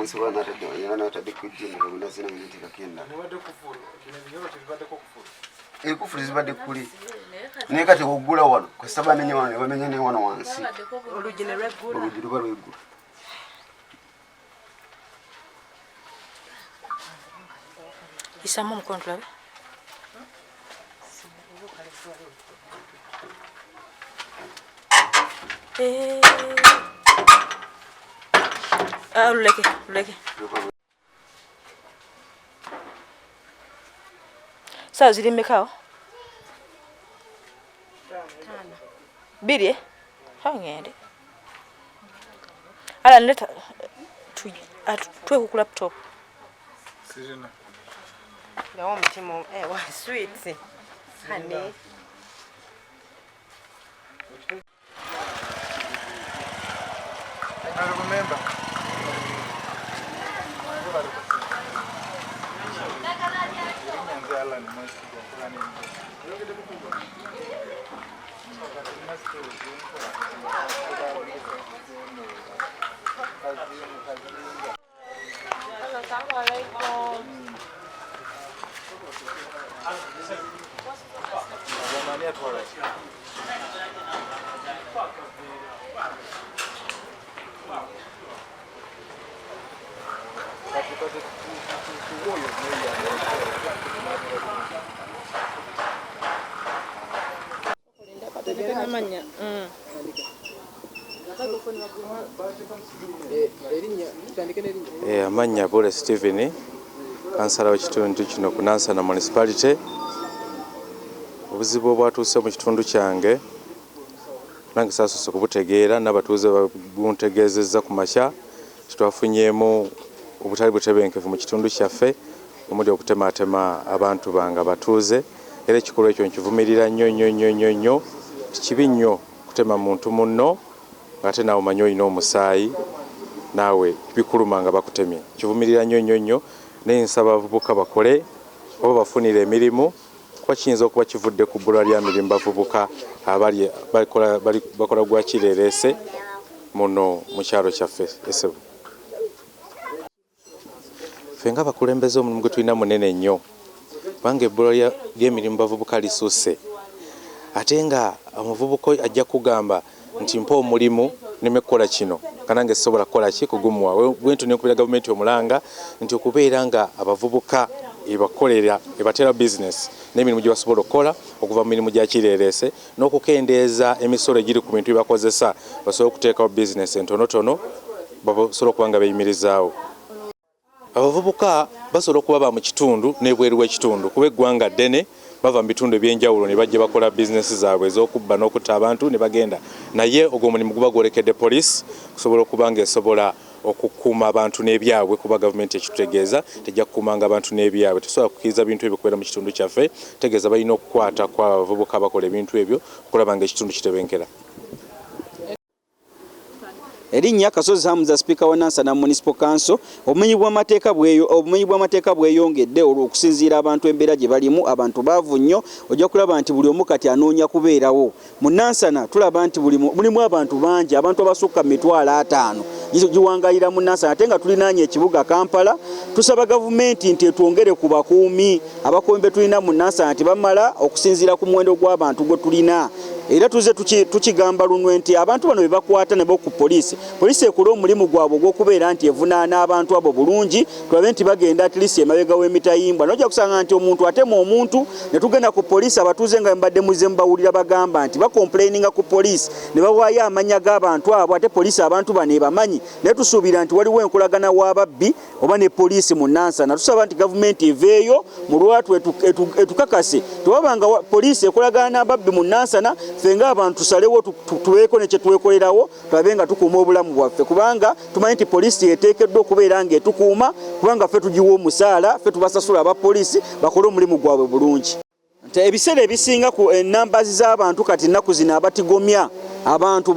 wansi wana tadde yana tadde kujjinda bunda zina minti kakenda kufuli zibadde kuli naye kati ogula wano kasita bamenye wano bamenye ne wano wansi olugine lweggula olugine luba lweggula isamu omukono tulabe luleke saa ziri mmekawo biri ngende ala nleta twekuku laptop sirina yawo mutima wa sweet honey I remember. Amanya Bole Stephen kansala w'ekitundu kino ku Nansana municipality. Obuzibu obwatuuse mu kitundu kyange nange saasoose kubutegeera n'abatuuze buntegeezezza ku makya titwafunyeemu obutali butebenkevu mu kitundu kyaffe omuli okutematema abantu bange abatuuze era ekikolwa ekyo nkivumirira nnyo kibi nnyo kutema muntu munno ng'ate naawe omanyi olina omusaayi naawe bikuluma nga bakutemye kivumirira nnyo naye nsaba abavubuka bakole oba bafunire emirimu kuba kiyinza okuba kivudde ku bbula lya mirimu bavubuka abali bakola gwa kireereese muno mu kyalo kyaffe Esebo. Ffe nga bakulembeze omulimu gwe tulina munene nnyo kubanga ebbula ly'emirimu bavubuka lisuuse ate nga omuvubuka ajja kugamba nti mpa omulimu nemekukola kino kanange sobola kukola ki kugumuwa bwentu nekubira gavumenti omulanga nti okubeera nga abavubuka ebakolera ebatera business n'emirimu gye basobola okukola okuva mu mirimu gya kireereese n'okukendeeza emisolo egiri ku bintu byebakozesa basobola okuteekawo business entonotono basobola okuba nga beeyimirizaawo. Abavubuka basobola okuba ba mu kitundu n'ebweru w'ekitundu kuba eggwanga ddene bava mu bitundu ebyenjawulo ne bajja bakola bizinesi zaabwe ez'okubba n'okutta abantu ne bagenda naye ogwo omulimu guba gwolekedde poliisi kusobola okuba nga esobola okukuuma abantu n'ebyabwe kuba gavumenti ekitutegeeza tejja kukuumanga abantu n'ebyabwe tesobola kukkiriza bintu ebyo kubeera mu kitundu kyaffe tegeeza balina okukwata ku abavubuka bakola ebintu ebyo okulaba nga ekitundu kitebenkera. Erinnya Kasozi Hamza Speaker wa Nansana Municipal Council obumenyi bw'amateeka bweyongedde olw'okusinziira abantu embeera gye balimu abantu baavu nnyo ojja kulaba nti buli omu kati anoonya kubeerawo mu Nansana tulaba nti mulimu abantu bangi abantu abasukka 5,000 giwangayira mu Nansana ate nga tulinaanye ekibuga Kampala tusaba gavumenti nti etwongere ku bakuumi abakuumi tulina mu Nansana nti bamala okusinziira ku muwendo gw'abantu gwe tulina era tuze tukigamba lunwe nti abantu bano bebakwata nebo ku poliisi ekola omulimu gwabwe ogw'okubeera nti evunaana abantu abo bulungi tulabe nti bagenda at least emabega w'emitayimbwa nojja kusanga nti omuntu atema omuntu ne tugenda ku poliisi abatuuze nga mbadde muze mbawulira bagamba nti bakomplaininga ku poliisi ne bawaayo amanya g'abantu abo ate poliisi abantu bano ebamanyi naye tusuubira nti waliwo enkolagana w'ababbi oba ne poliisi mu Nansana tusaba nti gavumenti eveeyo mu lwatu etukakase tewabanga poliisi ekolagana n'ababbi mu Nansana ffe ng'abantu tusalewo tubeeko ne kye twekolerawo tulabe nga tukuuma obulamu bwaffe kubanga tumanyi nti poliisi eteekeddwa okubeera ng'etukuuma kubanga ffe tugiwa omusaala ffe tubasasula abapoliisi bakole omulimu gwabwe bulungi. Ebiseera ebisinga ku enambazi z'abantu kati nnaku zino abatigomya abantu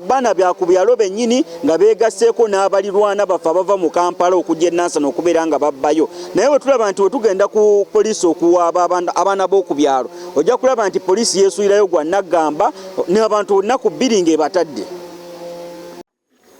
baana byaku byalo bennyini nga beegasseeko n'abalirwana baffe abava mu Kampala okujja e Nansana okubeera nga babbayo naye bwe tulaba nti we tugenda ku poliisi okuwaaba abaana b'oku byalo ojja kulaba nti poliisi yeesuulirayo gwa naggamba n'abantu nnaku 2 ng'ebatadde.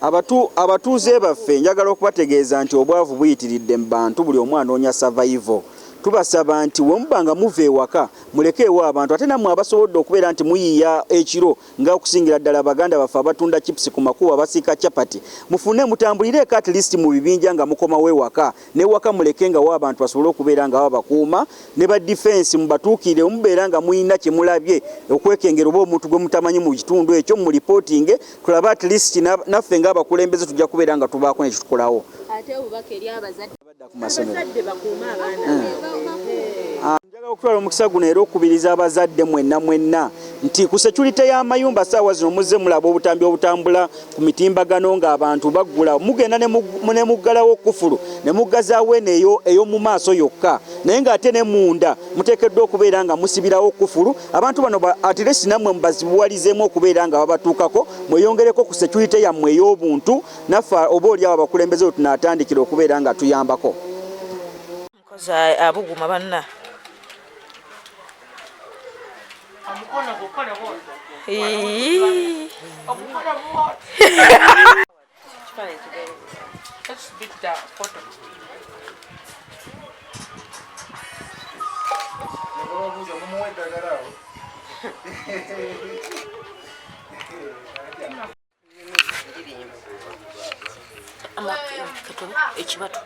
abatuuze baffe njagala okubategeeza nti obwavu buyitiridde mu bantu buli omu anoonya survival. Tubasaba nti wemubanga muva ewaka mulekeewo abantu ate nammwe abasobodde okubeera nti muyiiya ekiro nga okusingira ddala baganda baffe abatunda chips ku makubo abasiika chapati mufune mutambulireko at least mu bibinja nga mukomawo ewaka newaka mulekengawo abantu basobole okubeera nga babakuuma ne ba defense mubatuukire mubeera nga muyina kye mulabye okwekengera oba omuntu gwe mutamanyi mu kitundu ekyo mu reporting tulabe at least naffe ng'abakulembeze tujja kubeera nga tubaako nekitukolawo ate obubaka eri abazadde bakuuma abaana njagala okutwala omukisa guno era okubiriza abazadde mwenna nti ku security y'amayumba saawa zino muzze mulaba obutambi obutambula ku mitimbagano ng'abantu baggula mugenda ne muggalawo kufulu ne muggazaawo eno ey'omu maaso yokka naye ng'ate ne munda muteekeddwa okubeera nga musibirawo kufulu abantu bano atiresi nammwe mubazibuwalizeemu okubeera nga babatuukako mweyongereko ku security yammwe ey'obuntu naffe oba oliawo abakulembeze we tunaatandikira okubeera nga tuyambako mukozi abuguma banna ekibatu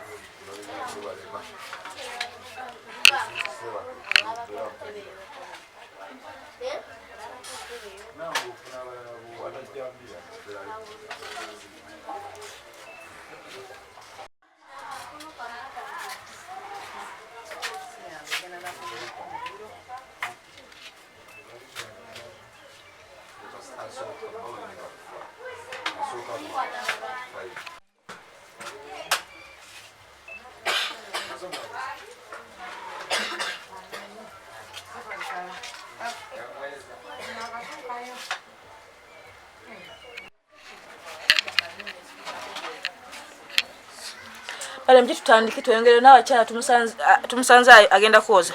Bale mji tutandike tuyongere n'abakyala tumusanze agenda kwoza.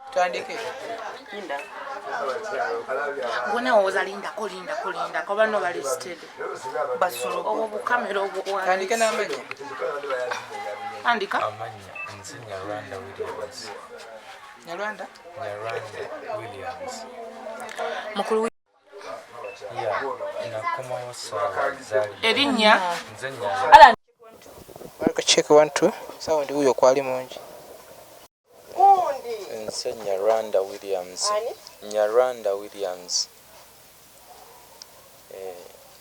Tutandike. Linda. Ngona oza linda ko bano bali listed. Basolo obo kamera obo. Tandike n'amanya. Andika. Amanya nze Nyarwanda Williams. Nyarwanda Williams. Mukulu Ya nakomawo sawa zali. Erinnya. Nze Nyarwanda. Mariko check 1 2. Sawa ndi huyo kwali mungi. Nze Nyarwanda Williams. Nyarwanda Williams.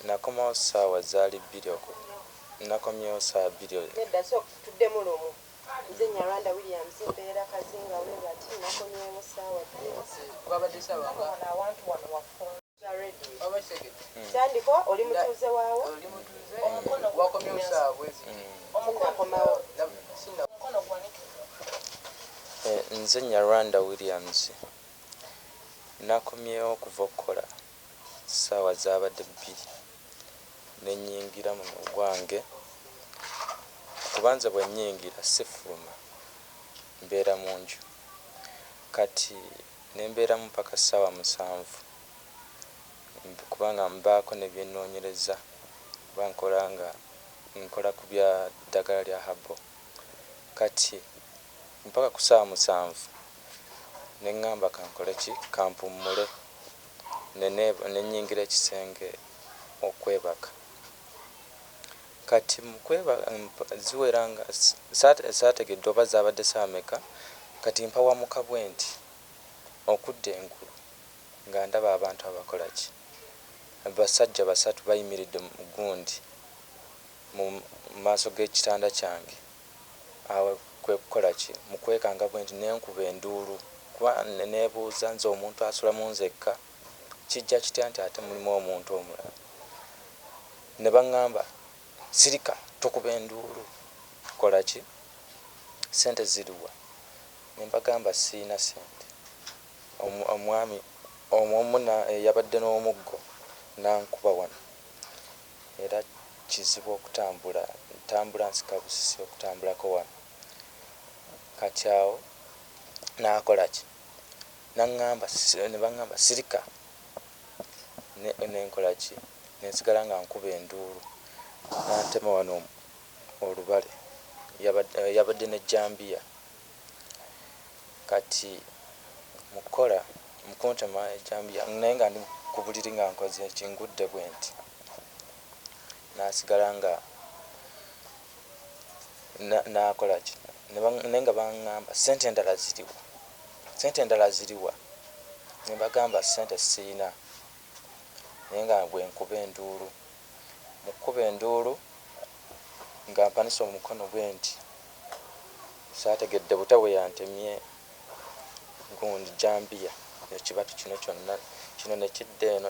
Nakomawo sawa zali video ko. Nakomyewo sawa video. Nedda so tudde mulomo. Nze Nyarwanda Williams mbeera kazinga we bati nakomyewo sawa babadde sawa abantu wano wafuna Kyandiko oli mutuuze waawo oli mutuuze omukono wakomyewo sawa bwezi omukono sinda omukono gwanike nze Nyarwanda Williams nakomyewo okuva okukola sawa zabadde 2 nenyingira mu gwange kubanza bwe nyingira sifuluma mbeera munju kati nembeera mpaka sawa 7 kubanga mbaako ne byenoonyereza nkola ku bya ddagala lya habo kati mpaka ku sawa 7 neŋŋamba kankole ki kampumule nenyingira ekisenge okwebaka kati mukwebaka ziweranga saategedde oba zaabadde saameka kati mpawa mukabwe nti okudda engulu nga ndaba abantu abakola ki basajja 3 bayimiridde mu gundi mu maaso g'ekitanda kyange awo kwe kukola ki mukwekanga bwe nti nenkuba enduulu kuba neebuuza nze omuntu asula mu nzekka kijja kitya nti ate mulimu omuntu omulala ne baŋŋamba sirika tokuba enduulu kola ki sente ziriwa ne mbagamba siina sente omwami omumuna yabadde n'omuggo nankuba wano era kizibu okutambula ntambula nsika busisi okutambulako wano kati awo naakola ki nangamba ne bangamba sirika nenkola ki nensigala nga nkuba enduulu nantema wano olubale yabadde ne jambiya kati mukola mukuntema jambiya naye nga ndi ku buliri nga nkoze ekingudde bwe nti nasigala nga nakola ki naye nga bangamba sente endala ziriwa ne bagamba sente siina naye nga bwe nkuba enduulu mukuba enduulu nga mpanisa omukono bwe nti saategedde buta bwe yantemye gundi jambiya ekibatu kino kyonna kino nekidde eno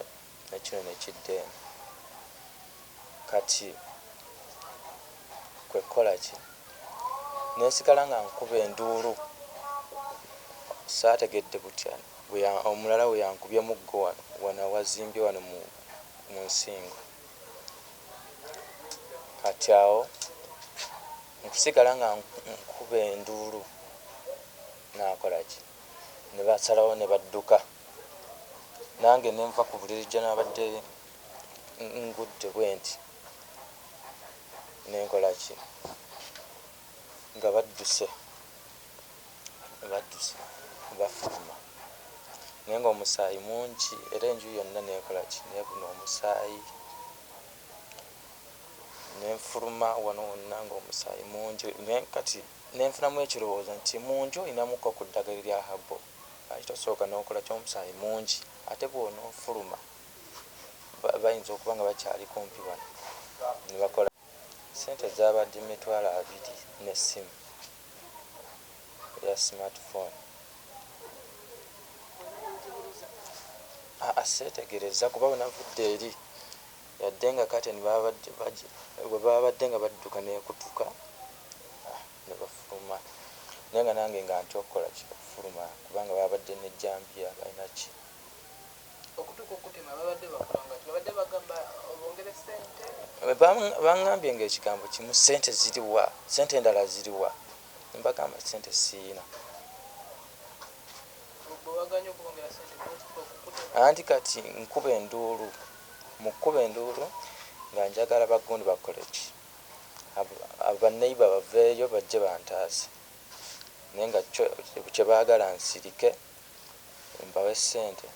nekino nekidde eno kati kwekola ki nesigala nga nkuba enduulu saategedde butya omulala we yankubye muggo wano awazimbye wano mu nsingo kati awo nkusigala nga nkuba enduulu nakola ki ne basalawo ne badduka nange nenva ku buliri gye nabadde ngudde bwe nti nenkola ki nga badduse bafuluma naye nga omusaayi mungi era enju yonna nekola ki nebuna omusaayi nenfuluma wano wonna nga omusaayi mungi naye kati nenfunamu ekirowoozo nti munju olinamuko ku ddagala lya habo ate tosooka nokola kyomusaayi mungi ate bwonoofuluma bayinza okuba nga bakyali kumpi wano nebakola sente zabadde $20 n'essimu ya smartphone seetegereza kuba wenavudde eri yadde nga kati bwe babadde nga badduka nekutuka ne bafuluma naye nga nange nga nti okukola ki okufuluma kubanga babadde ne jambiya balina ki okutuka okutema babadde bakolanga babadde bagamba obongere sente bangambye ngaekigambo kimu sente ziriwa sente endala ziriwa mbagamba sente siina bwebaganya okubongera sente anti kati nkuba enduulu mukuba enduulu nga njagala bagundi bakole ki abaneiba baveeyo bajje bantaase naye nga kyebaagala nsirike mbawe sente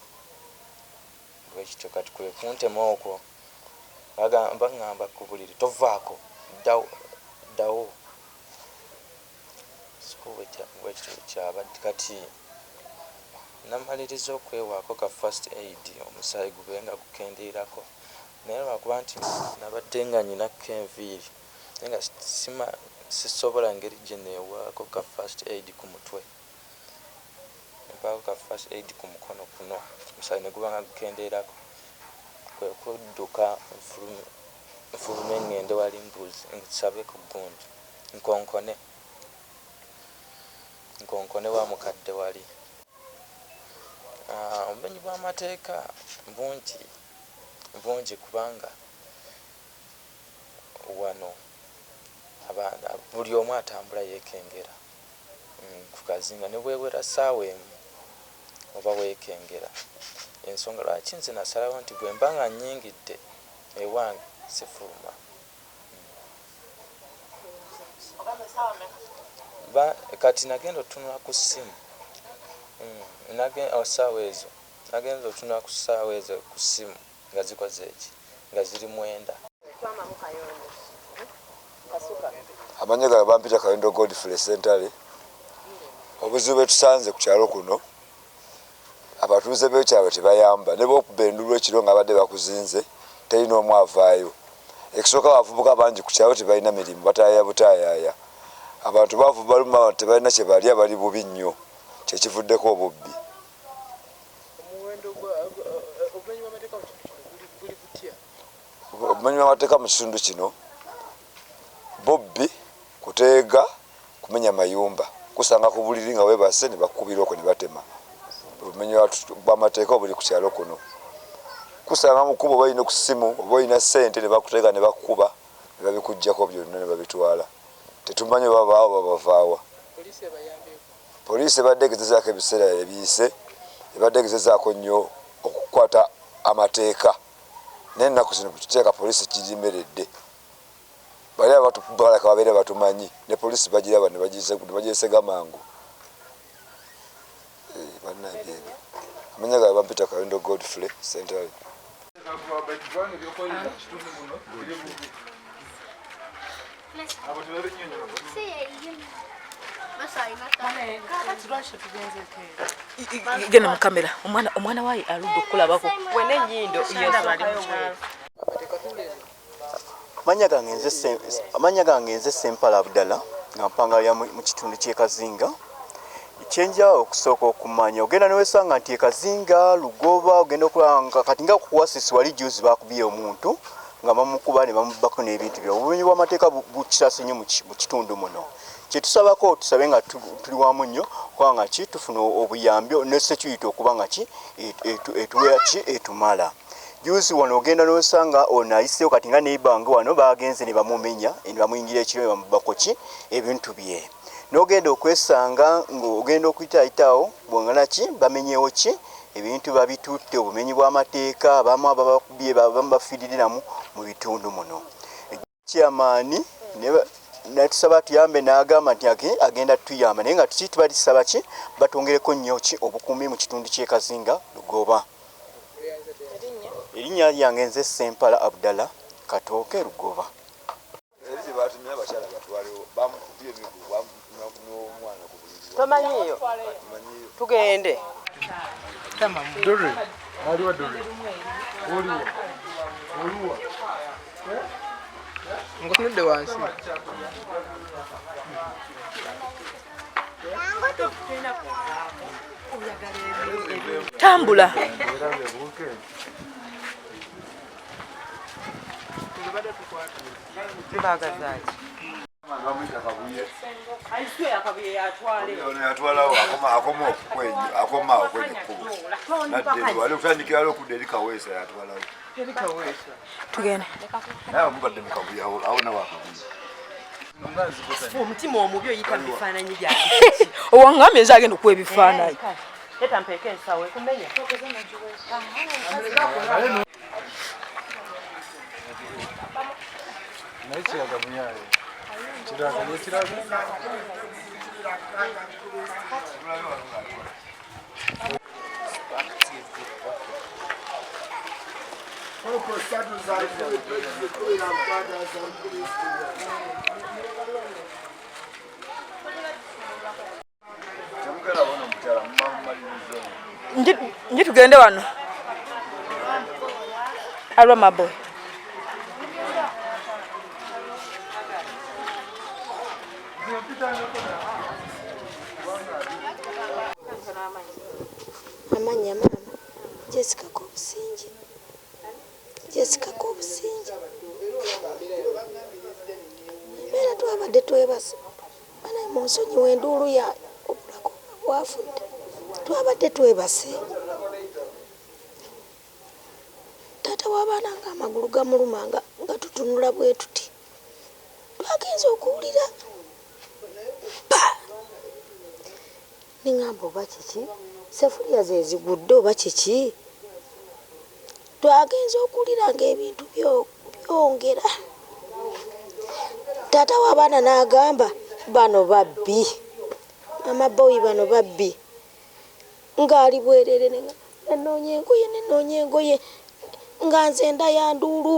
bwekityo kati kwe kuntema okwo bagamba ku buliri tovaako ddawo bwekityo kyabadde kati namaliriza okwewaako ka first aid omusaayi gube nga gukendeerako naye lwakuba nti nabadde nga nyinako enviiri naye nga sisobola ngeri gye neewaako ka first aid ku mutwe nempaako ka first aid ku mukono kuno omusaayi ne guba nga gukendeerako kwe kudduka nfulume ngende wali mbuzi nsabe ku gundi nkonkone wa mukadde wali obumenyi bw'amateeka bungi kubanga wano buli omu atambula yeekengera ku kazinga ne bwewera ssaawa emu oba weekengera ensonga lwaki nze nasalawo nti bwe mba nga nnyingidde ewange sifuluma kati nagenda otunula ku ssimu ssaawa ezo nagenza otunula ku ssaawa ezo ku ssimu nga zikoze eki nga ziri 9 amanya gala bampita Kayondo Godfrey Centre. Obuzibu bwe tusanze ku kyalo kuno abatuuze b'ekyalo tebayamba ne b'okuba enduulu ekiro nga badde bakuzinze terina omu avaayo. Ekisooka abavubuka bangi ku kyalo tebalina mirimu bataaya butayaaya. Abantu bavuba baluma tebalina kye balya bali bubi nnyo kyekivuddeko obubbi. Obumenyi bw'amateeka mu kitundu kino bubbi kuteega kumenya mayumba kusanga ku buliri nga weebase ne bakubira okwo ne batema. Obumenyi bw'amateeka obuli ku kyalo kuno kusanga mukubo oba olina ku ssimu oba olina ssente ne bakuteega ne bakuba ne babikuggyako byonna ne babitwala. Tetumanyi babaawo babavaawa. Poliisi ebadde egezezaako ebiseera ebiyise ebadde egezezaako nnyo okukwata amateeka naye ennaku zino bwetuteeka poliisi kirimeredde bali abatubalaka babeere batumanyi ne poliisi bagiraba ne bagyesega mangu bannabyeebyo amanya gabe bampita Kawindo Godfrey Central. Genda mu kamera omwana waayi aludde okulabako wene ennyindo amanya gange nze Sempala Abdala nga mpangalira mu kitundu ky'e Kazinga. Kyenja okusooka okumanya ogenda newesanga nti Kazinga Lugoba ogenda okulanga kati nga kuwasisi wali juzi bakubye omuntu nga bamukuba ne bamubako n'ebintu bye obumenyi bw'amateeka bukisase nnyo mu kitundu muno. Kyetusabako tusabe nga tuli wamu nnyo kubanga ki tufuna obuyambi ne security okuba nga ki etumala. Juzi wano ogenda n'osanga ono ayiseewo kati nga neibange wano bagenze ne bamumenya ne bamuyingira ekiro ne bamubako ki ebintu bye. N'ogenda okwesanga ng'ogenda okuyitaayitaawo bwongana ki bamenyeewo ki ebintu babitutte obumenyi bw'amateeka abamu ababakubye abamu bafiiririramu mu bitundu muno. Chairman natusaba tuyambe n'agamba nti agenda tuyamba naye nga tubalisaba ki batongereko nnyo ki obukuumi mu kitundu ky'e Kazinga Lugoba. Erinnya lyange nze Sempala Abdala Katooke Lugoba. tomanyiyo tugende Dore aliwa dore oliwa Ngonde wansi. tambula tubagazaaki tugende omutima omubi oyita bifaananyi byange owaŋŋambye nze agenda okuwa ebifaananyi leta mpeeko ensawo ekumenya naye kiraga munyaye kiraga nekiraga nje tugende wano alwa maboy amanya mama Jessica Kobusinji mbeera twabadde twebase bana munsonyi w'enduulu ya obulago bwafudde twabadde twebase taata w'abaana nga amagulu gamuluma nga tutunula bwe tuti twagenza okuwulira niŋŋamba oba kiki sefuliya ze zigudde oba kiki twagenza okuwulira ng'ebintu byongera taata w'abaana n'agamba bano babbi amaboyi bano babbi ng'ali bwerere nenoonya engoye nga nze ndayanduulu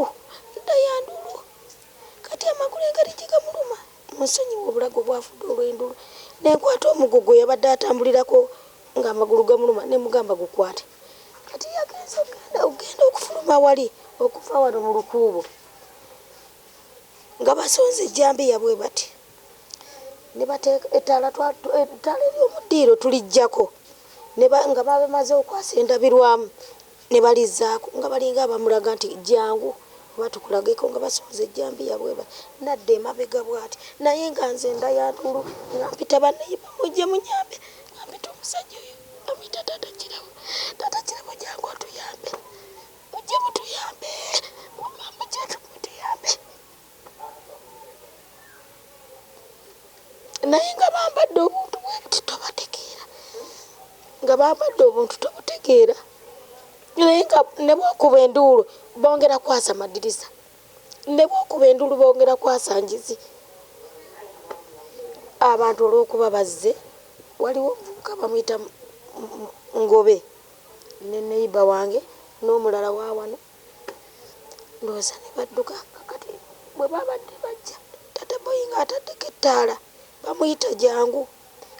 kati amagulu engeri gigamuluma munsonyiwa obulago bwafudde olw'enduulu nenkwata omugogo yabadde atambulirako ng'amagulu gamuluma nemugamba gukwate kati yagenza ogenda okufuluma wali okuva wano mu lukuubo nga basonze ejjambiya bwe bati ne bateeka ettaala ery'omuddiiro tulijjako nga bamaze okwasa endabirwamu ne balizzaako nga balinga abamulaga nti jangu oba tukulageko nga basonze ejjambiya bwe bati nadda emabega bwati naye nga nze ndayanduulu nga mpita bannayiba mujje munyambe nga mpita omusajja oyo amuyita taata kirabo jangu otuyambe mujje mutuyambe mutuyambe naye nga bambadde obuntu bwe buti tobategeera nga bambadde obuntu tobutegeera tebategeera naye nga ne bwokuba enduulu bongera kwasa madirisa ne bwokuba enduulu bongera kwasa njizi abantu olw'okuba bazze waliwo omuvubuka bamuyita Ngobe ne neiba wange n'omulala wa wano ndowooza ne badduka kakati bwe babadde bajja tata boyi nga ataddeko ettaala bamuyita jangu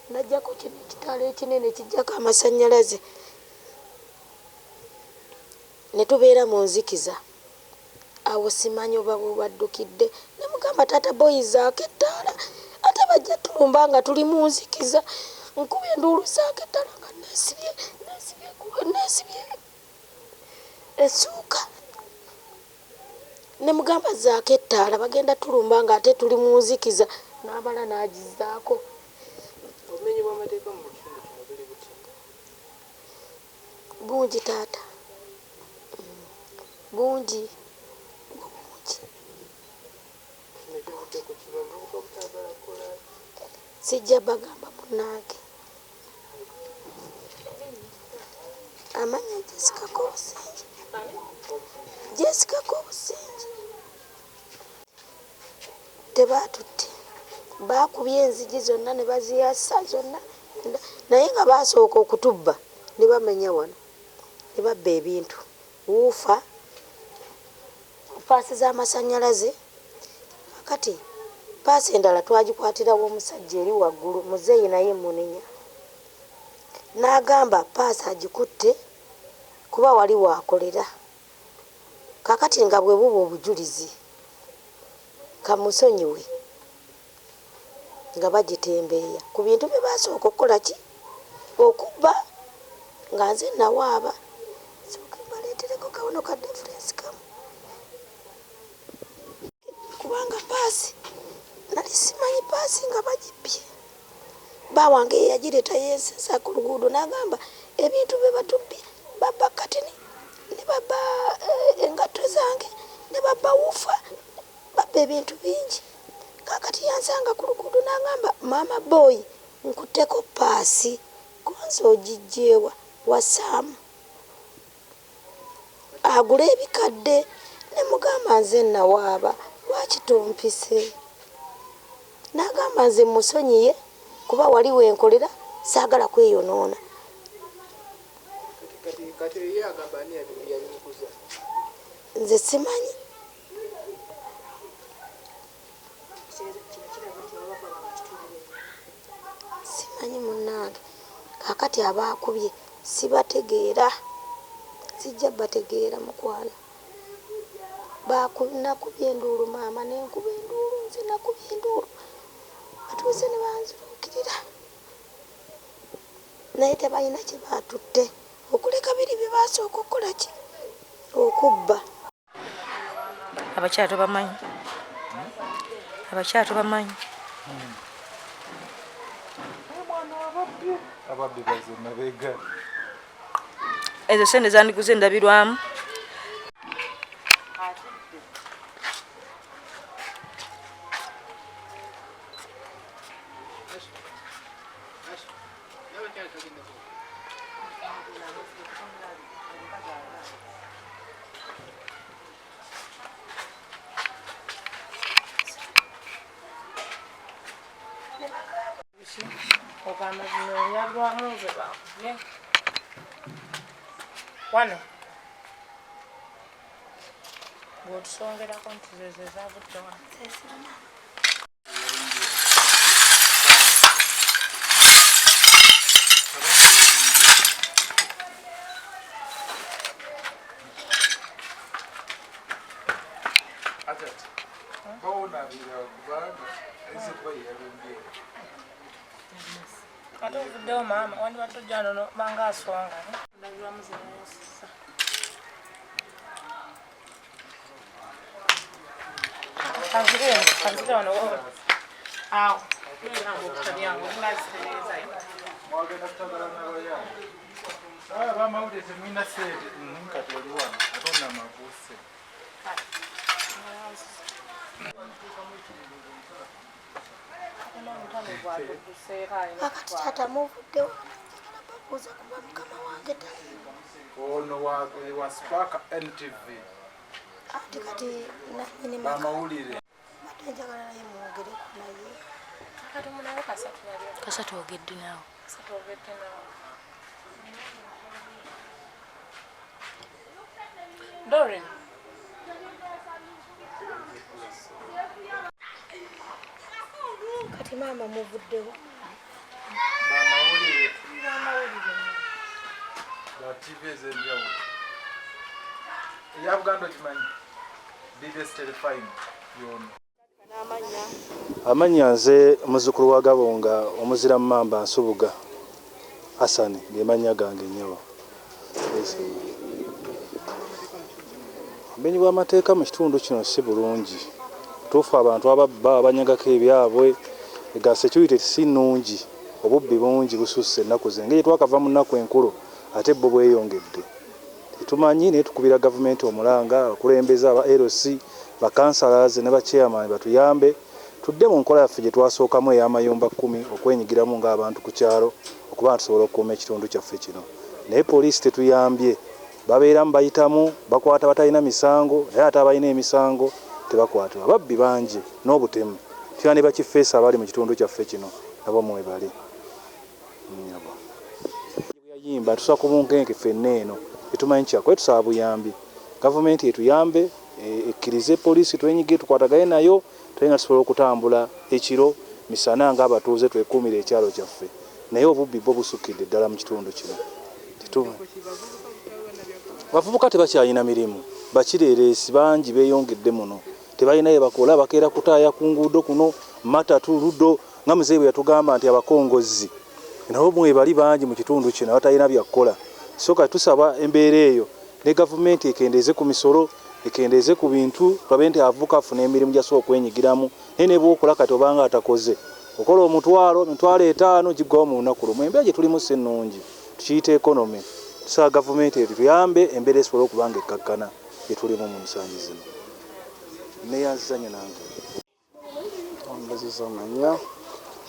najjako kino ekitaala ekinene kijjako amasannyalaze ne tubeera mu nzikiza awo simanyi oba bwe baddukidde ne mugamba tata boyi zaako ettaala ate bajja tulumba nga tuli mu nzikiza nkuba enduulu zaako ettaala nga neesibye essuuka ne mugamba zaako ettaala bagenda tulumba nga ate tuli mu nzikiza n'abala n'agizaako. Obumenyi bw'amateeka mu kitundu kino buli butya? Bungi taata, bungi. Sijja bagamba munnange amanya Jessica Kobusengi tebaatutte baakubye enzigi zonna ne baziyasa zonna naye nga baasooka okutubba ne bamenya wano ne babba ebintu wuufa paasi z'amasannyalaze kati paasi endala twagikwatirawo omusajja eri waggulu muzeeyi naye munenya n'agamba paasi agikutte kuba wali waakolera kakati nga bwe buba obujulizi kamusonyiwe nga bagitembeeya ku bintu bye baasooka okukola ki okubba nga nze nawaaba sooka mbaleetereko kawono ka difference kamu kubanga paasi nali simanyi paasi nga bagibbye bawange yagireeta yeesesa ku luguudo n'agamba ebintu bye batubbye babba katini ne babba engatto zange ne babba wuufa babba ebintu bingi kakati yansanga ku luguudo n'agamba maama boyi nkutteko paasi gonza ogijjeewa wasaamu agula ebikadde ne mugamba nze nawaaba lwaki tompise n'agamba nze musonyiye kuba wali wenkolera saagala kweyonoona nze simanyi munnange kakati abaakubye sibategeera sijja bategeera mukwano nakubye enduulu maama nenkuba enduulu nze nakubye enduulu batuuze ne banziruukirira naye tebalina kye baatutte okuleka biri bye baasooka okukola ki okubba. Abakyala tobamanyi ababbi bazina beega ezo sente zandiguze endabirwamu wano bw'otusongerako nti zezo ezavudde wano ate ovuddewo maama wandibadde ojja nono manga aswanga ndabirwamu zinayosisa kanzire wano awo okutabyangu ndazitereezayo mwagenda kutagala n'abayana bamawulire temwina sente kati oli wano atonna amabuuse akati taata muvuddewo buuza kuba mukama wange tali. Ono wa Spark NTV. Ati kati nanyini bamawulire. Ate njagala naye mwogere ku naye. Kati munayo kasatu yali. Kasatu ogedde naawe. Kasatu ogedde naawe. Doreen. Kati maama muvuddewo. Bamawulire. Ba TV ez'enjawulo. Eya Buganda okimanyi? Biggest terrifying yono. Amanya nze muzzukulu wa Gabonga omuzira Mamba Nsubuga Hasani gemanya gange nnyo. Obumenyi bw'amateeka mu kitundu kino si bulungi. Tuufu abantu ababba abanyagako ebyabwe ega security si nnungi. Obubbi bungi bususse ennaku zino. Engeri twakava mu nnaku enkulu ate bo bweyongedde. Tumanyi ne tukubira gavumenti omulanga abakulembeze aba LC bakansalas ne ba chairman batuyambe tudde mu nkola yaffe gye twasookamu ey'amayumba 10 okwenyigiramu ng'abantu ku kyalo okuba tusobola okukuuma ekitundu kyaffe kino. Naye poliisi tetuyambye, babeeramu bayitamu bakwata batalina misango naye ate abalina emisango tebakwatibwa. Babbi bangi n'obutemu tuya ne bakifeesa abali mu kitundu kyaffe kino nabo mwebali. Yayimba tusa ku bunkenke ffenna eno etumanyi kyakwe tusaba buyambi. Gavumenti etuyambe ekkirize poliisi twenyige tukwatagane nayo tulenga tusobola okutambula ekiro misana nga abatuuze twekuumira ekyalo kyaffe. Naye obubbi bwo busukidde ddala mu kitundu kino. Bavubuka tebakyalina mirimu, bakireereesi bangi beeyongedde muno. Tebalina ye bakola bakeera kutaaya ku nguudo kuno matatu luddo nga muzeeyi bwe yatugamba nti abakongozi nabo mwebali bangi mu kitundu kino abatalina byakukola. So kati tusaba embeera eyo ne gavumenti ekendeeze ku misolo ekendeeze ku bintu tulabe nti avuka afuna emirimu gy'asobola okwenyigiramu naye ne bw'okola kati obanga atakoze okola emitwalo 5 giggwawo mu lunaku lumu. Embeera gye tulimu si nnungi tukiyita ekonomi. Tusaba gavumenti etuyambe embeera esobola okuba nga ekkakkana gye tulimu mu nsangi zino. Neyanzizanya nange mbazizamanya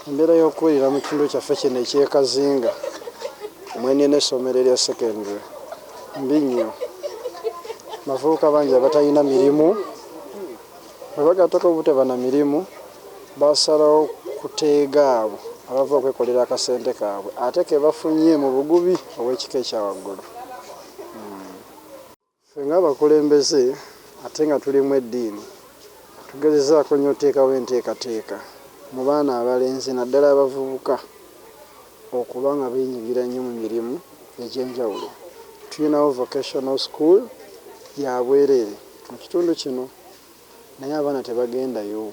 embeera y'okuwulira mu kitundu kyaffe kino ekyekazinga mwene n'essomero erya secondary mbi nnyo. Bavubuka bangi abatalina mirimu bwe bagatako obuteba na mirimu basalawo kuteega abo abava okwekolera akasente kaabwe ate ke bafunye mu bugubi obw'ekika ekya waggulu. Ffe ng'abakulembeze ate nga tulimu eddiini tugezezaako nnyo oteekawo enteekateeka mu baana abalenzi naddala abavubuka okuba nga beenyigira nnyo mu mirimu egy'enjawulo. Tulinawo vocational school ya bwereere mu kitundu kino naye abaana tebagendayo,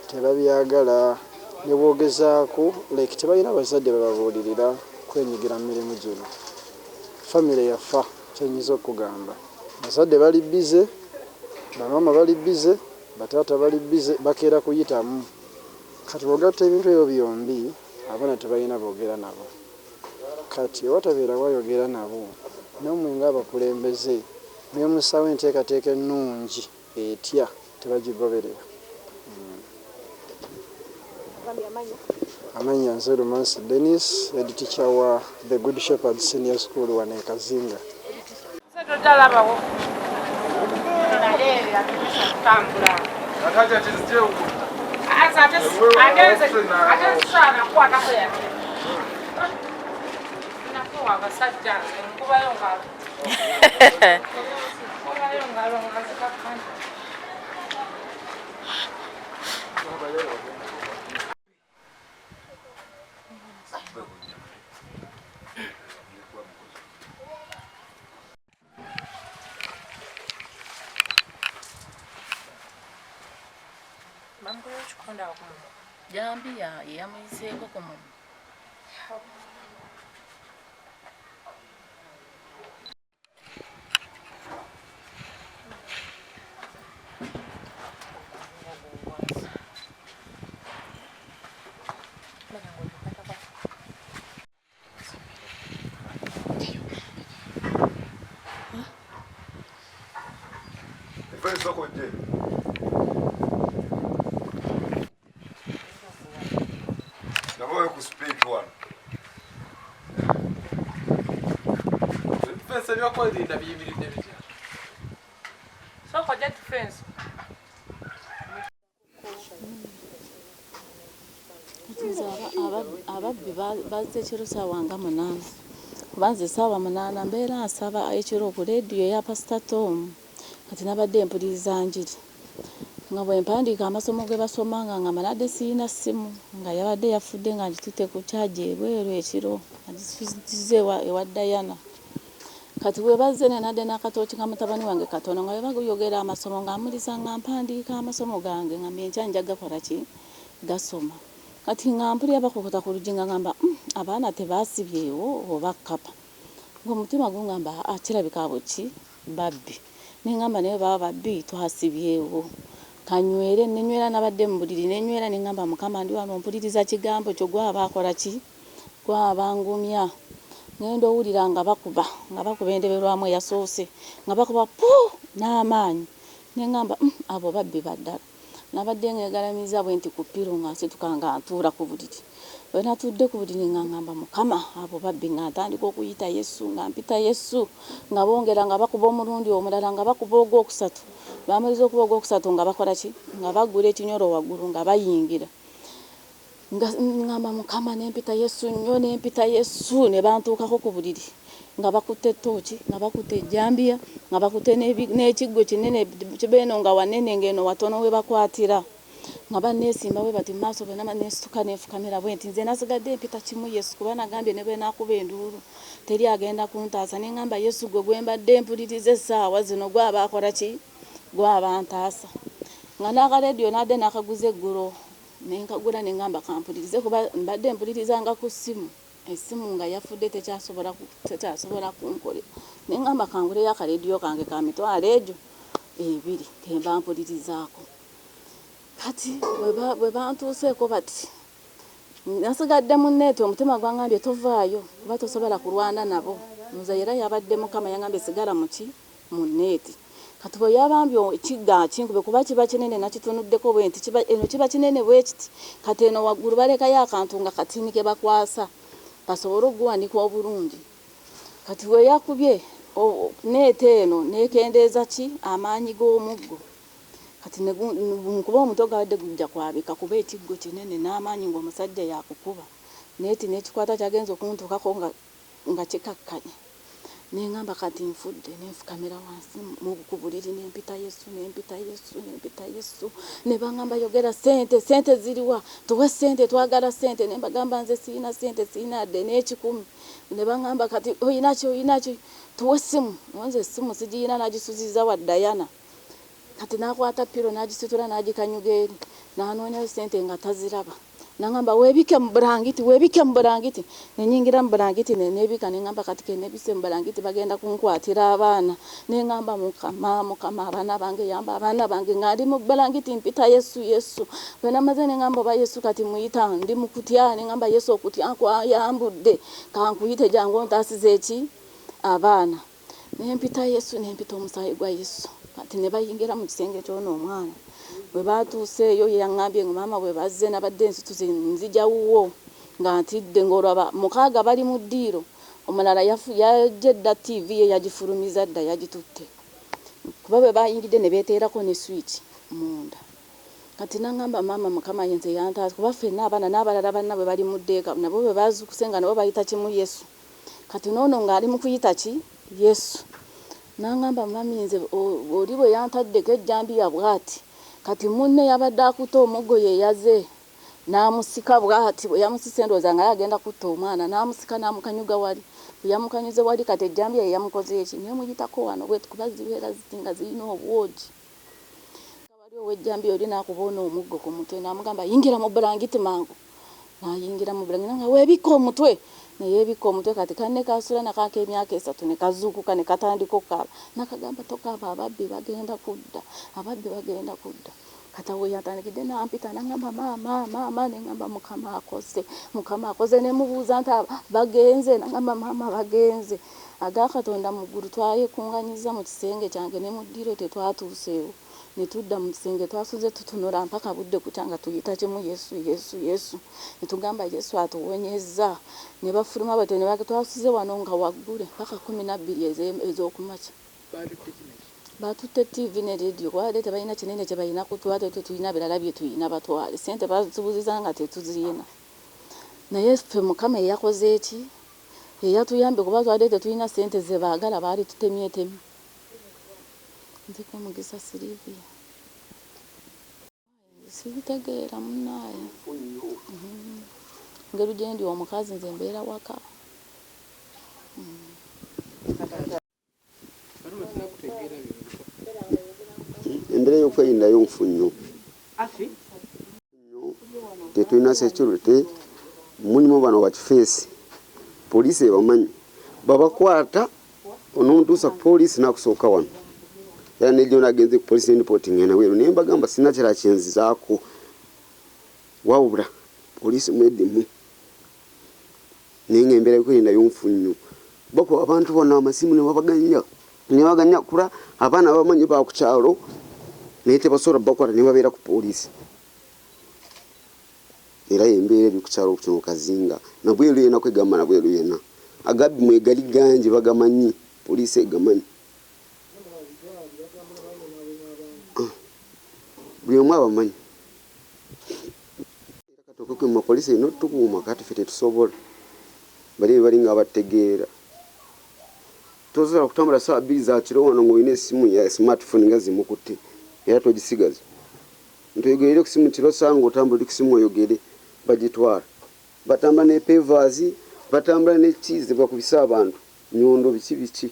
tebabyagala. Ne boogezaako like tebalina bazadde bababuulirira kwenyigira mu mirimu gino. Famire yafa kyenyiza okugamba. Bazadde bali bize, bamaama bali bize, bataata bali bize, bakeera kuyitamu. Kati bw'ogatta ebintu ebyo byombi abaana tebalina boogera nabo. Kati watabeera wayogera nabo nammwe ng'abakulembeze ne musawo enteekateeka ennungi etya tebagigoberera. Amanya nze Lumansi Dennis, head teacher wa The Good Shepherd Senior School wano e Kazinga. Jambia yamuyiseeko ku mumu. byose byakwerinda biyimiridde bitya soko jet fence ababbi bazze ekiro ssaawa nga 8 kubanze ssaawa 8 mbeera nsaba ekiro ku leediyo ya pasita Tom kati nabadde mpuliriza njiri nga bwe mpandiika amasomo ge basoma nga manadde siyina ssimu nga yabadde yafudde nga ngitutte ku kyaji ebweru ekiro agisize ewa Dayana kati we bazze nenadde n'akatooki ka mutabani wange katono nga bebaguyogera amasomo nga mpuliriza nga mpandiika amasomo gange nga mbenkya nja gakola ki gasoma kati nga mpulira bakokota ku luggi nga ngamba abaana tebaasibyewo oba kkapa ng'omutima gungamba kirabika buki babbi nengamba naye baba babbi twasibyewo kanywere nenywera nabadde mu buliri nenywera nengamba mukama ndi wano mpuliriza kigambo kyo gwaba akola ki gwaba ngumya ngenda owulira nga bakuba endeberwamu eyasoose nga bakuba pu n'amaanyi nengamba abo babbi baddala nabadde ngegalamiza bwe nti ku piro nga nsituka nga ntuula ku buliri bwe natudde ku buliri nga ngamba mukama abo babbi nga ntandika okuyita Yesu nga mpita Yesu nga bongera nga bakuba omulundi omulala nga bakuba ogwokusatu bamaliza okuba ogwokusatu nga bakola ki nga baggula ekinyoro waggulu nga bayingira ngamba mukama nempita Yesu nnyo nempita Yesu ne bantuukako ku buliri nga bakutte ettooki nga bakutte ejjambiya nga bakutte n'ekiggo kinene kibeeno nga wanene ng'eno watono we bakwatira nga banneesimba bwe bati maaso bwe nesituka neefukamira bwe nti nze nasigadde mpita kimu Yesu kuba nagambye ne bwe naakuba enduulu teri agenda kuntaasa ne ngamba Yesu gwe gwe mbadde mpuliriza essaawa zino gwaba akola ki gwaba ntaasa nga n'akaleediyo nadde n'akaguza eggulo nenkagula nengamba kampulirize kuba mbadde mpuliriza ku ssimu essimu nga yafudde tekyasobola kunkolera nengamba kanguleyo akaleediyo kange ka mitwalo egyo 2 kemba mpulirizaako kati bwe bantuuseeko bati nasigadde mu nneeti omutima gwangambye tovaayo kuba tosobola kulwana nabo nze era yabadde mukama yangambye sigala mu nneeti kati bwe yabambye ekigga kinkube kuba kiba kinene nakitunuddeko bwe nti eno kiba kinene bwe kiti kati eno waggulu balekayo akantu nga katini ke bakwasa basobole okuguwanika obulungi kati we yakubye neeta eno nekendeeza ki amaanyi g'omuggo kati nkuba omutwe gabadde gujja kwabika kuba ekiggo kinene n'amaanyi ng'omusajja yakukuba neeti n'ekikwata kyagenza okuntuukako nga kikakkanya nengamba kati nfudde nenfukamira wansi ku buliri nempita Yesu ne bangamba yogera sente ziriwa tuwe sente twagala sente ne mbagamba nze siyina sente siyina dde n'ekikumi ne bangamba kati oyinaki tuwe simu nze essimu sigiyina nagisuziza wa Dayana kati nakwata piro nagisitula nagikanyuga eri nanoonya sente nga taziraba nangamba webike mu bulangiti nenyingira mu bulangiti nebika nengamba kati kenebise mu bulangiti bagenda kunkwatira abaana nengamba mukama abaana bange yamba abaana bange ngandi mu bulangiti mpita Yesu bwe namaze nengamba oba Yesu kati muyita ndi mukutya nengamba Yesu okutya yambudde kankuyite jangu ntaasize eki abaana nempita Yesu nempita omusaayi gwa Yesu kati ne bayingira mu kisenge ky'ono omwana bwe batuuseeyo yaŋŋambye ngo maama bwe bazze nabadde nsituze nzija wuwo nga ntidde ng'olwaba 6 bali mu ddiiro omulala yajjedda TV ye yagifulumiza dda yagitutte kuba bwe bayingidde ne beeteerako ne switch munda kati naŋŋamba maama mukama yenze yantaasa kuba ffenna abaana n'abalala banna bwe bali mu ddeeka nabo bwe baazukuse nga nabo bayita kimu Yesu kati noono ng'ali mu kuyita ki Yesu naŋŋamba mami nze oli bwe yantaddeko ejjambiya bw'ati kati munne yabadde akuta omuggo ye yaze n'amusika bw'ati bwe yamusise ndowooza nga yagenda kutta omwana n'amusika n'amukanyuga wali bwe yamukanyuze wali kati ejjambiya ye yamukoze eki naye muyitako wano bwetu kuba zibeera ziti nga zirina obwogi wali ow'ejjambiya oli n'akuba ono omuggo ku mutwe n'amugamba yingira mu bulangiti mangu n'ayingira mu bulangiti nga weebika omutwe neyeebika omutwe kati kanne kasula nakako emyaka 3 ne kazuukuka ne katandika okukaaba nakagamba tokaaba ababbi bagenda kudda kata we yatandikidde nampita nangamba maama nengamba mukama akoze nemubuuza nti bagenze nangamba maama bagenze aga Katonda mu ggulu twayekunganyiza mu kisenge kyange ne mu ddiiro tetwatuuseewo ne tudda mu kisenge twasuze tutunula mpaka budde kutanga tuyita kimu Yesu Yesu Yesu ne tugamba Yesu atuwonyezza ne bafuluma bate ne twasuze wano nga waggule mpaka 12 ez'okumakya batutte TV ne radio kwade tebalina kinene kye balina kutwala tetulina birala bye tulina batwale sente bazitubuziza nga tetuziyina naye ffe Mukama yakoze eki eyatuyambe kuba twade tetulina sente ze baagala baali tutemyetemye nziko mugisa Silivia sibitegeera munnaye ngeri gye ndi omukazi nze mbeera waka Embera y'okwerindayo nfu nnyo tetulina security mulimu bano wa kifeesi poliisi ebamanyi babakwata onomutuusa ku poliisi nakusooka wano era nejjo nagenze ku poliisi reporting enaweero naye mbagamba sina kira kyenzizaako wawula poliisi mweddimu naye nga embeera y'okwerindayo nfu nnyo bakuba abantu bonna amasimu nebaganya kula abaana bamanyi bakukyalo naye tebasobola bakwata ne babeera ku poliisi era embeera eri kukyalo kino kazinga nabweru yena kwegamba nabweru yena agabbi mwegali gangi bagamanyi poliisi egamanyi buli omu abamanyi katoke mu poliisi ino tukuuma kati ffe tetusobola bali balinga abategeera tosobola kutambula saa 2 za kiro wano ng'olina essimu ya smartphone nga zimukutte era togisigaza ntoyogerere ku simu kiro saa ng'otambula ku simu oyogere bagitwala batambula ne pavers batambula ne cheese bakubisa abantu nyondo biki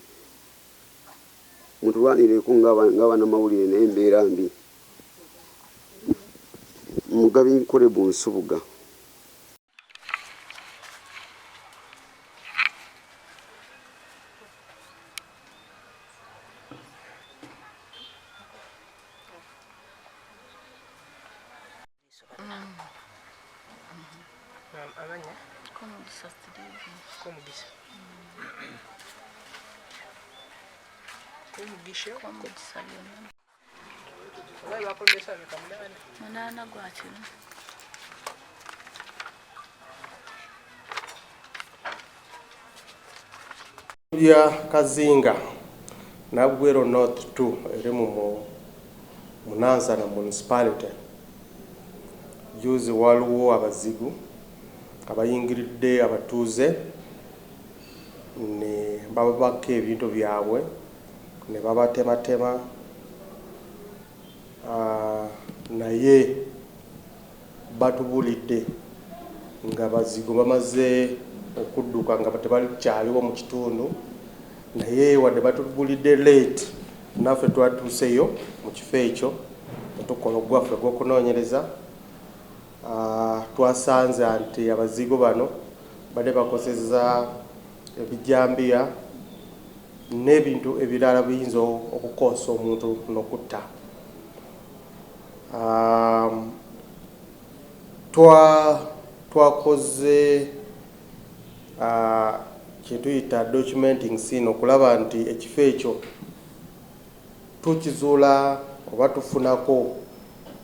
mutulwanireko ng'abaana mawulire naye embeera mbi mugabi nkole bunsubuga Amanya Komugisa Silivia Komugisa Komugisa byonna obaye bakolesa munaana gwa kiro ya Kazinga Nagwero North 2 eri mu Nansana municipality juzi waliwo abazigu abayingiridde abatuuze ne babaka ebintu byabwe ne babatematema naye batubulidde nga bazigu bamaze okudduka nga tebakyaliwo mu kitundu naye wadde batubulidde late naffe twatuuseyo mu kifo ekyo netukola ogwaffe gw'okunoonyereza twasanze nti abazigo bano badde bakozesa ebijambiya n'ebintu ebirala biyinza okukoosa omuntu n'okutta twakoze kyetuyita documenting scene okulaba nti ekifo ekyo tukizuula oba tufunako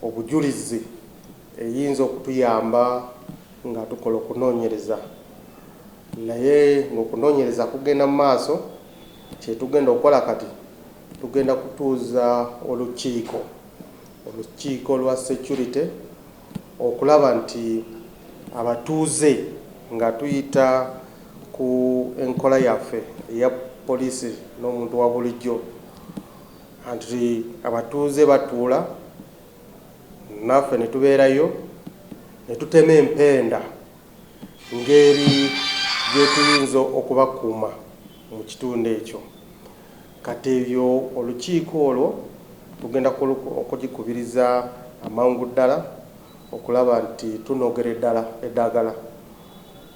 obujulizi eyinza okutuyamba nga tukola okunoonyereza naye ng'okunoonyereza kugenda mu maaso kyetugenda okukola kati tugenda kutuuza olukiiko lwa security okulaba nti abatuuze nga tuyita ku enkola yaffe eya poliisi n'omuntu wa bulijjo nti abatuuze batuula naffe ne tubeerayo ne tutema empenda ngeri gye tuyinza okubakuuma mu kitundu ekyo kati ebyo olukiiko olwo tugenda okugikubiriza amangu ddala okulaba nti tunogera eddagala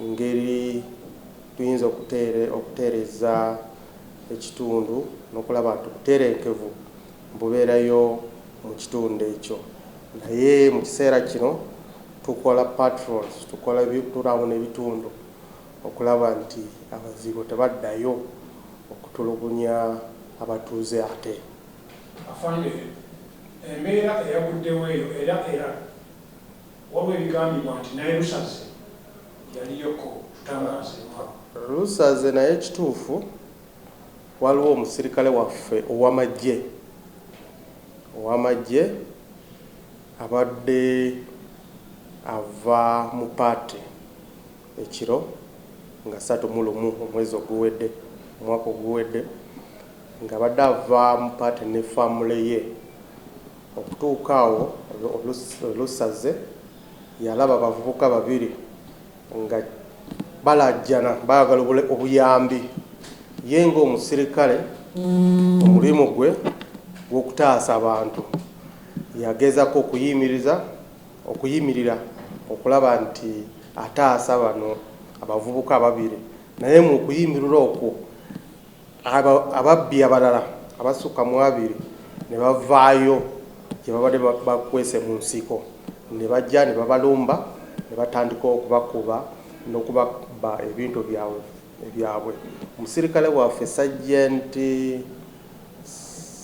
ngeri tuyinza okuteereza ekitundu n'okulaba nti buteerenkevu mbubeerayo mu kitundu ekyo naye mu kiseera kino tukola patrols turawuna ebitundu okulaba nti abazigo tebaddayo okutulugunya abatuuze ate embeera eyaguddewo eyo era waliwo ebigambibwa nti naye Lusaze yaliyoko tutangaazebwa. Lusaze naye kituufu waliwo omusirikale waffe ow'amagye abadde ava mu paati ekiro nga 31 omwezi oguwedde omwaka oguwedde nga badde ava mu paati ne famule ye okutuuka awo Lusaze yalaba abavubuka babiri nga balajjana baagala obuyambi ye ng'omusirikale omulimu gwe gw'okutaasa abantu yagezako okuyimirira okulaba nti ataasa bano abavubuka ababiri naye mu kuyimirira okwo ababbi abalala abasukka mu abiri ne bavaayo gye babadde bakwese mu nsiko ne bajja ne babalumba ne batandika okubakuba n'okubaba ebintu byabwe. Omusirikale waffe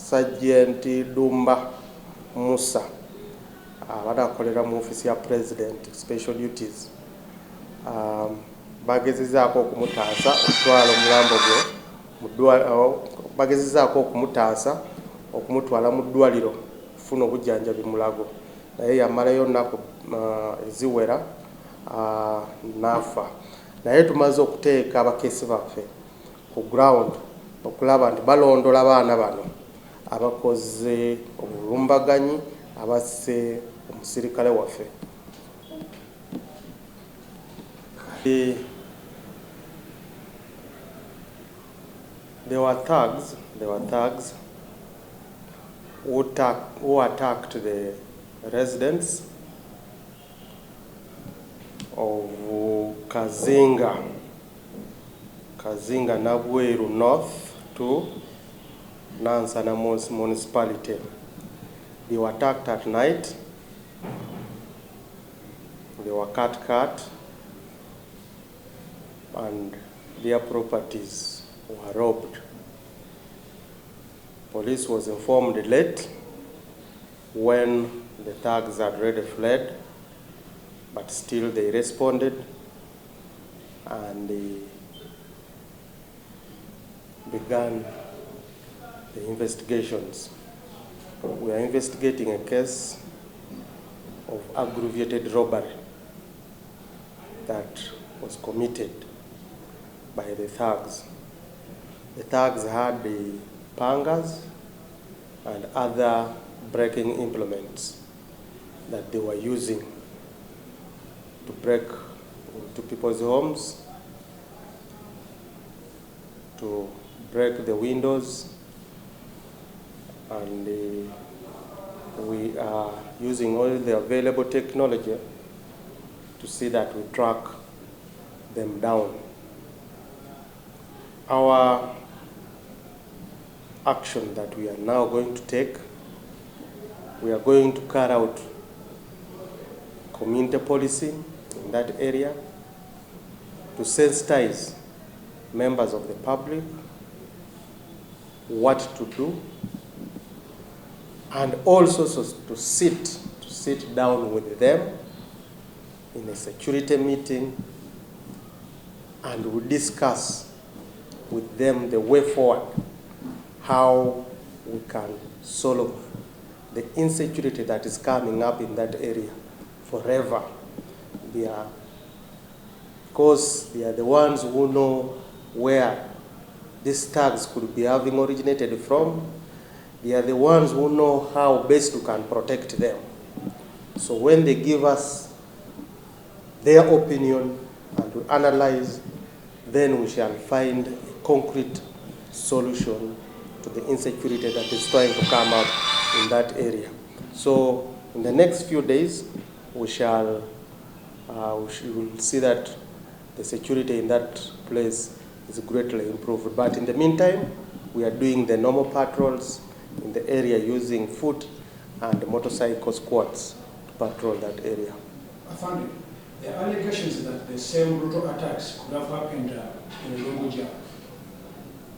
Sajenti Dumba Musa abadde akolera mu ofisi ya President Special Duties bagezezaako okumutaasa okutwala omulambo gwe bagezezaako okumutaasa okumutwala mu ddwaliro okufuna obujjanjabi Mulago naye yamalayo nnaku eziwera n'afa. Naye tumaze okuteeka abakeesi baffe ku ground okulaba nti balondola abaana bano abakoze obulumbaganyi abasse omusirikale waffe. There were thugs who attacked the residents of Kazinga Nabweru North to Nansana municipality. They were attacked at night. They were cut and their properties were robbed. Police was informed late when the thugs had already fled, but still they responded and they began the investigations. We are investigating a case of aggravated robbery that was committed by the thugs. The thugs had the pangas and other breaking implements that they were using to break into people's homes, to break the windows, and we are using all the available technology to see that we track them down. Our action that we are now going to take, we are going to carry out community policing in that area to sensitize members of the public what to do, and also to sit down with them in a security meeting, and we discuss with them the way forward, how we can solve the insecurity that is coming up in that area forever. Because they are the ones who know where these thugs could be having originated from. They are the ones who know how best we can protect them. So when they give us their opinion and we analyze, then we shall find a concrete solution to the insecurity that is trying to come up in that area. So in the next few days, we will see that the security in that place is greatly improved. But in the meantime, we are doing the normal patrols in the area using foot and motorcycle squads to patrol that area. Afande, the allegations that the same brutal attacks could have happened in Lunguja,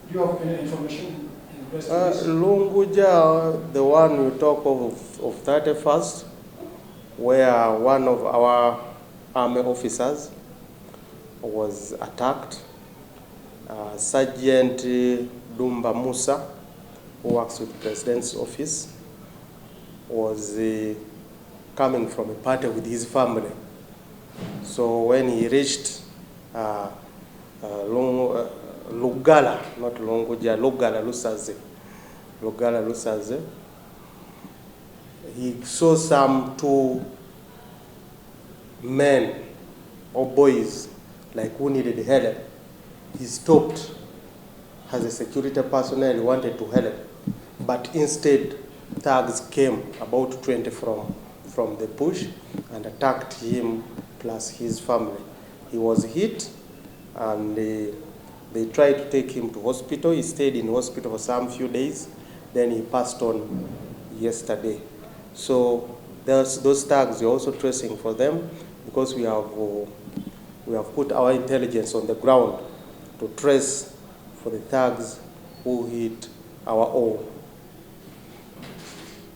do you have any information in Lunguja, the one you talk of 31st, where one of our army officers was attacked. Sergeant Dumba Musa, who works with the President's office, was coming from a party with his family. So when he reached Lugala, not Lunguja, Lugala Lusaze, he saw some two men or boys like who needed help. He stopped as a security personnel, he wanted to help, but instead thugs came, about 20 from the bush, and attacked him plus his family. He was hit, and they tried to take him to hospital. He stayed in hospital for some few days, then he passed on yesterday. So those thugs, we're also tracing for them, because we have put our intelligence on the ground to trace for the thugs who hit our own.